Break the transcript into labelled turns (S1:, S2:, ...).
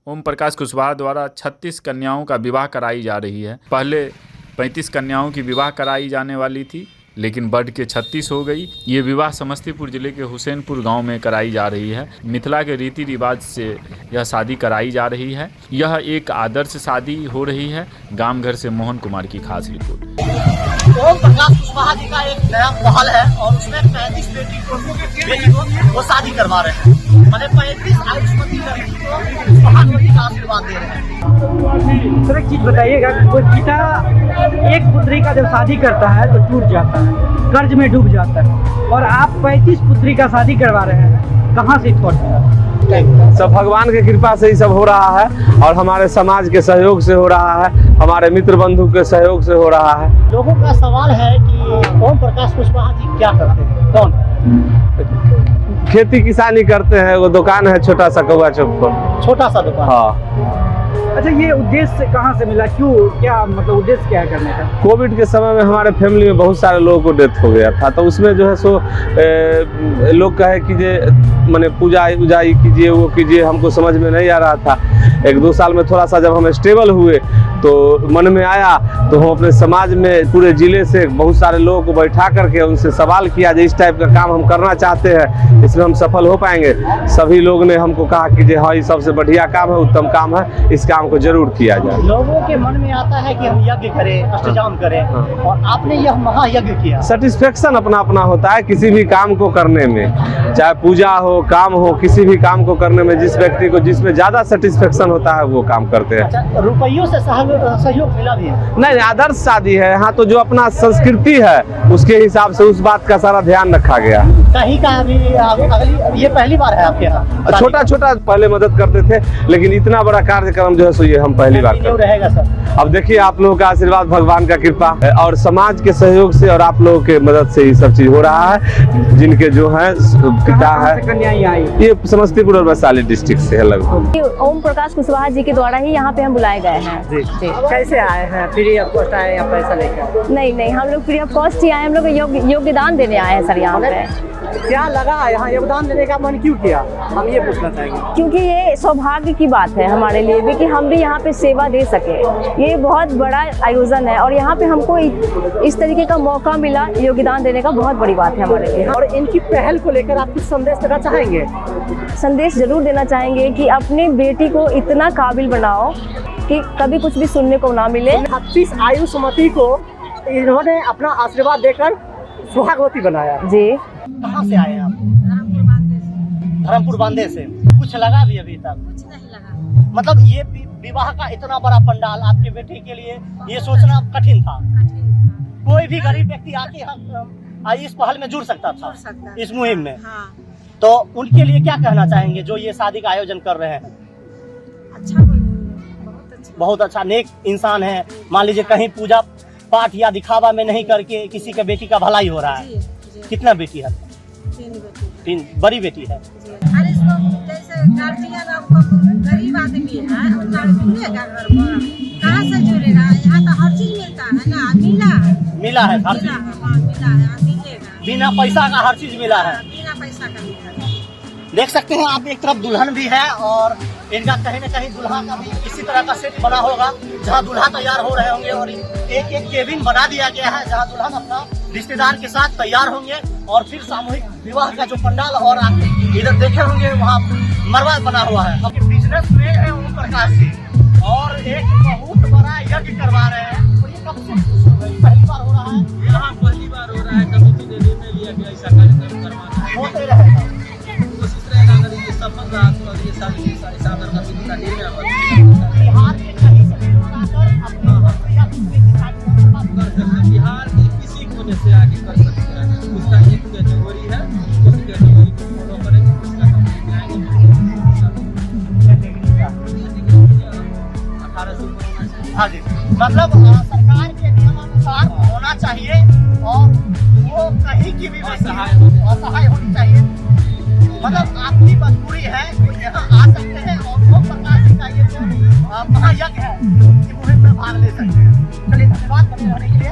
S1: ओम प्रकाश कुशवाहा द्वारा 36 कन्याओं का विवाह कराई जा रही है। पहले 35 कन्याओं की विवाह कराई जाने वाली थी, लेकिन बढ़ के 36 हो गई। ये विवाह समस्तीपुर जिले के हुसैनपुर गांव में कराई जा रही है। मिथिला के रीति रिवाज से यह शादी कराई जा रही है। यह एक आदर्श शादी हो रही है। गांव घर से मोहन कुमार की खास रिपोर्ट।
S2: ओम प्रकाश कुशवाहा जी का एक नया महल है और उसमें 35 बेटी को वो शादी करवा रहे हैं। मैंने 35 आयुष्मती लड़की को कुशवाहा का आशीर्वाद दे रहे हैं।
S3: सर एक चीज बताइएगा, कोई पिता एक पुत्री का जब शादी करता है तो टूट जाता है, कर्ज में डूब जाता है, और आप 35 पुत्री का शादी करवा रहे हैं, कहाँ से थॉट मिला?
S4: सब भगवान की कृपा से ही सब हो रहा है और हमारे समाज के सहयोग से हो रहा है, हमारे मित्र बंधु के सहयोग से हो रहा है।
S2: लोगों का सवाल है कि ओम प्रकाश कुशवाहा जी क्या करते हैं, कौन?
S4: खेती किसानी करते हैं, वो दुकान है छोटा सा कौआ चौक पर।
S2: छोटा सा दुकान।
S4: हाँ।
S3: अच्छा, ये उद्देश्य कहाँ से मिला, क्यों, क्या मतलब उद्देश्य क्या है करने का?
S4: कोविड के समय में हमारे फैमिली में बहुत सारे लोगों को डेथ हो गया था, तो उसमें जो है सो लोग कहे कि जे मैंने पूजा उजाई कीजिए, वो कीजिए, हमको समझ में नहीं आ रहा था। 1-2 साल में थोड़ा सा जब हम स्टेबल हुए तो मन में आया, तो हम अपने समाज में पूरे जिले से बहुत सारे लोगों को बैठा करके उनसे सवाल किया जो इस टाइप का काम हम करना चाहते हैं, इसमें हम सफल हो पाएंगे। सभी लोग ने हमको कहा कि हाँ, ये सबसे बढ़िया काम है, उत्तम काम है, इस काम को जरूर किया जाए।
S2: लोगों के मन में आता है कि हम यज्ञ करें, अष्टजाम करें, और आपने यह महायज्ञ किया।
S4: सेटिस्फेक्शन अपना अपना होता है किसी भी काम को करने में, चाहे पूजा हो, काम हो, किसी भी काम को करने में जिस व्यक्ति को जिसमें ज्यादा सेटिस्फेक्शन होता है वो काम करते हैं।
S2: अच्छा, रुपयों से सहयोग मिला भी है?
S4: नहीं, आदर्श शादी है यहाँ, तो जो अपना संस्कृति है उसके हिसाब से उस बात का सारा ध्यान रखा गया।
S2: कहीं का अभी अगली ये पहली बार है आपके यहाँ?
S4: छोटा छोटा पहले मदद करते थे, लेकिन इतना बड़ा कार्यक्रम जो है सो ये हम पहली बार कर रहे हैं।
S2: रहेगा सर।
S4: अब देखिए, आप लोगों का आशीर्वाद, भगवान का कृपा है और समाज के सहयोग से और आप लोगों के मदद से ये सब चीज हो रहा है। जिनके जो है पिता है, ये समस्तीपुर और वैशाली डिस्ट्रिक्ट से है लगभग।
S5: ओम प्रकाश कुशवाहा जी के द्वारा ही यहाँ पे हम बुलाए गए हैं।
S3: जी। कैसे आए हैं? फ्री ऑफ कॉस्ट आए या पैसा लेकर?
S5: नहीं, हम लोग फ्री ऑफ कॉस्ट ही आए। हम लोग योगदान देने आए हैं सर यहाँ पे।
S3: क्या लगा यहाँ योगदान देने का मन क्यों किया, हम ये पूछना चाहेंगे।
S5: क्योंकि ये सौभाग्य की बात है हमारे लिए भी कि हम भी यहाँ पे सेवा दे सके। ये बहुत बड़ा आयोजन है और यहाँ पे हमको इस तरीके का मौका मिला योगदान देने का, बहुत बड़ी बात है हमारे लिए।
S3: और इनकी पहल को लेकर आप कुछ संदेश देना चाहेंगे?
S5: संदेश जरूर देना चाहेंगे कि अपनी बेटी को इतना काबिल बनाओ कि कभी कुछ भी सुनने को ना मिले।
S3: 36 आयुष्मती को इन्होंने अपना आशीर्वाद देकर सुहागवती बनाया।
S5: जी।
S2: कहाँ से आए आप? धर्मपुर बांधे से। कुछ लगा भी अभी तक?
S6: कुछ नहीं लगा।
S2: मतलब ये विवाह का इतना बड़ा पंडाल आपके बेटे के लिए ये सोचना कठिन था। कोई भी गरीब व्यक्ति आके यहाँ इस पहल में जुड़ सकता था, इस मुहिम में।
S6: हाँ।
S2: तो उनके लिए क्या कहना चाहेंगे जो ये शादी का आयोजन कर रहे हैं?
S6: अच्छा, बहुत अच्छा, बहुत
S2: अच्छा, नेक इंसान है। मान लीजिए कहीं पूजा पाठ या दिखावा में नहीं करके किसी के बेटी का भलाई हो रहा है।
S6: जी।
S2: कितना बेटी है?
S6: 3 बेटी।
S2: 3 बड़ी बेटी है।
S6: अरे इसको जैसे गार्जियन गरीब आदमी है, जुड़ेगा घर पर, कहाँ से जुड़ेगा? यहाँ तो हर चीज मिलता है ना। मिला है हर चीज। मिला है, मिलेगा। बिना पैसा का हर चीज मिला है। बिना पैसा का मिला है। देख सकते हैं आप, एक तरफ दुल्हन भी है और इनका कहीं न कहीं दुल्हा का भी इसी तरह का सेट बना होगा जहां दुल्हा तैयार हो रहे होंगे, और एक केबिन बना दिया गया है जहां दुल्हन अपना रिश्तेदार के साथ तैयार होंगे और फिर सामूहिक विवाह का जो पंडाल, और आप इधर देखे होंगे वहाँ मरवा बना हुआ है। अपने बिजनेस में है ओम प्रकाश जी और एक बहुत बड़ा यज्ञ करवा रहे हैं। पहली बार हो रहा है यहाँ, पहली बार हो रहा है। कभी में भी ऐसा कार्यक्रम करवाना है, होते रहेगा। कोशिश रहेगा अगर ये सफल रहा तो ये सारी साधन का सुविधा बिहार के कहीं से बनाकर अपना बिहार के किसी कोने से आगे कर सकते हैं। उसका एक कैटेगरी है, उस कैटेगरी को फॉलो करेंगे, उसका हम लेके आएंगे। 1800। हाँ जी, मतलब सरकार के नियमानुसार होना चाहिए और वो कहीं की भी असहाय होनी चाहिए। मतलब आपकी मजबूरी है कि यहाँ आ सकते हैं और वो प्रकार का ये जो महायज्ञ है, मुहिम में भाग ले सकते हैं। चलिए, धन्यवाद बने रहने के लिए।